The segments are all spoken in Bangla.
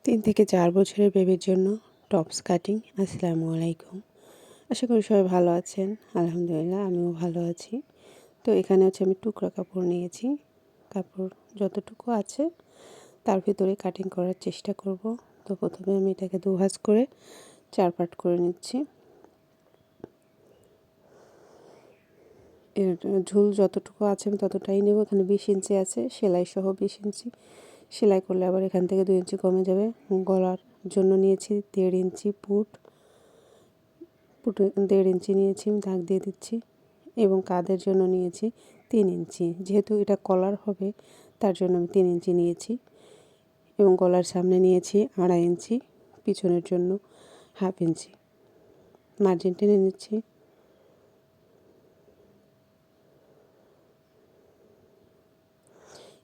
3 থেকে 4 বছরের বেবির জন্য টপস কাটিং। আসসালামু আলাইকুম। আশা করি সবাই ভালো আছেন। আলহামদুলিল্লাহ আমিও ভালো আছি। তো এখানে হচ্ছে আমি টুকরা কাপড় নিয়েছি। কাপড় যতটুকু আছে তার ভিতরে কাটিং করার চেষ্টা করব। তো প্রথমে আমি এটাকে 2 ভাঁজ করে 4 পার্ট করে নিচ্ছি। এর ঝুল যতটুকু আছে আমি ততটাই নেব। এখানে 20 ইঞ্চি আছে, সেলাই সহ 20 ইঞ্চি। সেলাই করলে আবার এখান থেকে 2 ইঞ্চি কমে যাবে। গলার জন্য নিয়েছি 1.5 ইঞ্চি পুটে 1.5 ইঞ্চি নিয়েছি, আমি দাগ দিয়ে দিচ্ছি। এবং কাঁধের জন্য নিয়েছি 3 ইঞ্চি। যেহেতু এটা কলার হবে তার জন্য আমি 3 ইঞ্চি নিয়েছি। এবং গলার সামনে নিয়েছি 2.5 ইঞ্চি, পিছনের জন্য 1/2 ইঞ্চি। মার্জিন টেনে নিচ্ছি।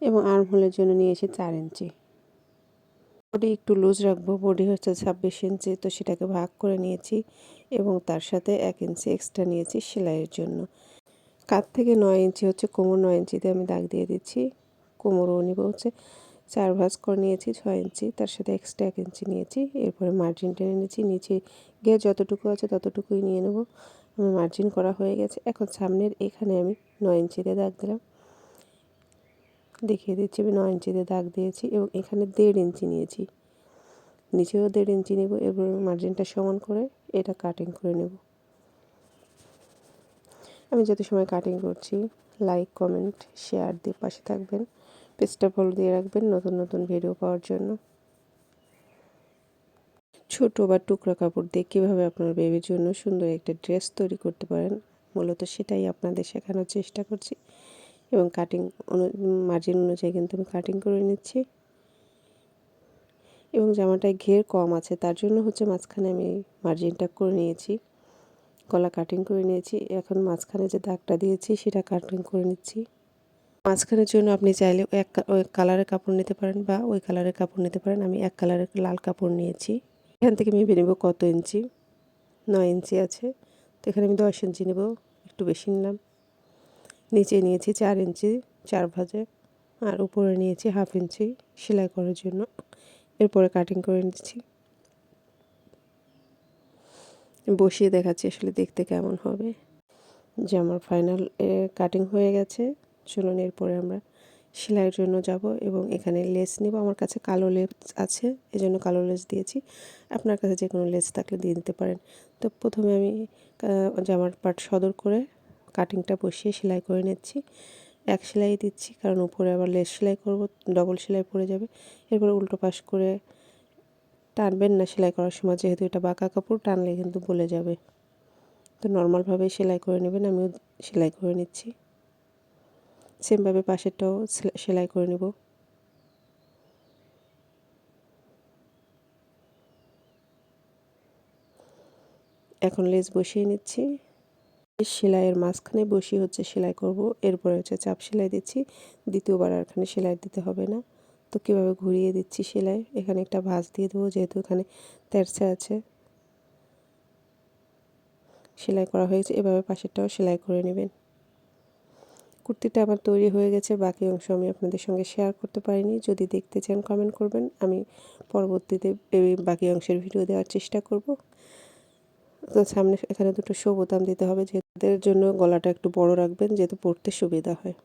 এবং আর্মহোলের জন্য নিয়েছি 4 ইঞ্চি। বডি একটু লুজ রাখবো। বডি হচ্ছে 26 ইঞ্চি, তো সেটাকে ভাগ করে নিয়েছি এবং তার সাথে 1 ইঞ্চি এক্সট্রা নিয়েছি সেলাইয়ের জন্য। কাঁধ থেকে 9 ইঞ্চি হচ্ছে কোমর, 9 ইঞ্চিতে আমি দাগ দিয়ে দিচ্ছি। কোমরও নিব হচ্ছে 4 ভাঁজ করে নিয়েছি 6 ইঞ্চি, তার সাথে এক্সট্রা 1 ইঞ্চি নিয়েছি। এরপরে মার্জিন টেনে নিয়েছি, নিচে গিয়ে যতটুকু আছে ততটুকুই নিয়ে নেব। আমার মার্জিন করা হয়ে গেছে। এখন সামনের এখানে আমি 9 ইঞ্চিতে দাগ দিলাম। দেখিয়ে দিচ্ছি আমি 9 ইঞ্চিতে দাগ দিয়েছি এবং এখানে 1.5 ইঞ্চি নিয়েছি। নিচেও 1.5 ইঞ্চি নেব। এবার মার্জিনটা সমান করে এটা কাটিং করে নেব। আমি যত সময় কাটিং করছি লাইক, কমেন্ট, শেয়ার দিয়ে পাশে থাকবেন। পেজটা ফলো দিয়ে রাখবেন নতুন নতুন ভিডিও পাওয়ার জন্য। ছোট বা টুকরা কাপড় দিয়ে কীভাবে আপনার বেবির জন্য সুন্দর একটা ড্রেস তৈরি করতে পারেন, মূলত সেটাই আপনাদের শেখানোর চেষ্টা করছি। এবং কাটিং মার্জিন অনুযায়ী কিন্তু আমি কাটিং করে নিচ্ছি। এবং জামাটায় ঘের কম আছে তার জন্য হচ্ছে মাঝখানে আমি মার্জিনটা করে নিয়েছি। গলা কাটিং করে নিয়েছি। এখন মাঝখানে যে দাগটা দিয়েছি সেটা কাটিং করে নিচ্ছি। মাঝখানের জন্য আপনি চাইলে ওই কালারের কাপড় নিতে পারেন বা ওই কালারের কাপড় নিতে পারেন। আমি এক কালারের লাল কাপড় নিয়েছি। এখান থেকে মেপে নেব কত ইঞ্চি। 9 ইঞ্চি আছে, তো এখানে আমি 10 ইঞ্চি নেব, একটু বেশি নিলাম। নিচে নিয়েছি 4 ইঞ্চি 4 ভাঁজে, আর উপরে নিয়েছি 1/2 ইঞ্চি সেলাই করার জন্য। এরপরে কাটিং করে নিচ্ছি। বসিয়ে দেখাচ্ছি আসলে দেখতে কেমন হবে। যে আমার ফাইনাল কাটিং হয়ে গেছে। চলুন এরপরে আমরা সেলাইয়ের জন্য যাব এবং এখানে লেস নেব। আমার কাছে কালো লেস আছে, এজন্য কালো লেস দিয়েছি। আপনার কাছে যে কোনো লেস থাকলে দিয়ে দিতে পারেন। তো প্রথমে আমি জামার পার্ট সদর করে কাটিংটা বসিয়ে সেলাই করে নিচ্ছি। এক সেলাই দিচ্ছি কারণ উপরে আবার লেস সেলাই করব, ডবল সেলাই পড়ে যাবে। এরপরে উল্টো পাশ করে টানবেন না সেলাই করার সময়, যেহেতু এটা বাঁকা কাপড়, টানলে কিন্তু বলে যাবে। তো নর্মালভাবে সেলাই করে নেবেন। আমিও সেলাই করে নিচ্ছি। সেমভাবে পাশেরটাও সেলাই করে নেব। এখন লেস বসিয়ে নিচ্ছি। সেলাইয়ের মাঝখানে বসিয়ে হচ্ছে সেলাই করব। এরপরে হচ্ছে চাপ সেলাই দিচ্ছি। দ্বিতীয়বার আর এখানে সেলাই দিতে হবে না। তো কীভাবে ঘুরিয়ে দিচ্ছি সেলাই, এখানে একটা ভাঁজ দিয়ে দেবো, যেহেতু এখানে তেরছে আছে। সেলাই করা হয়েছে। এভাবে পাশেরটাও সেলাই করে নেবেন। কুর্তিটা আমার তৈরি হয়ে গেছে। বাকি অংশ আমি আপনাদের সঙ্গে শেয়ার করতে পারিনি। যদি দেখতে চান কমেন্ট করবেন, আমি পরবর্তীতে এই বাকি অংশের ভিডিও দেওয়ার চেষ্টা করব। তো সামনে এখানে দুটো শো বোতাম দিতে হবে, যেহেতু জন্য গলাটা একটু বড় রাখবেন, যেহেতু পরতে সুবিধা হয়।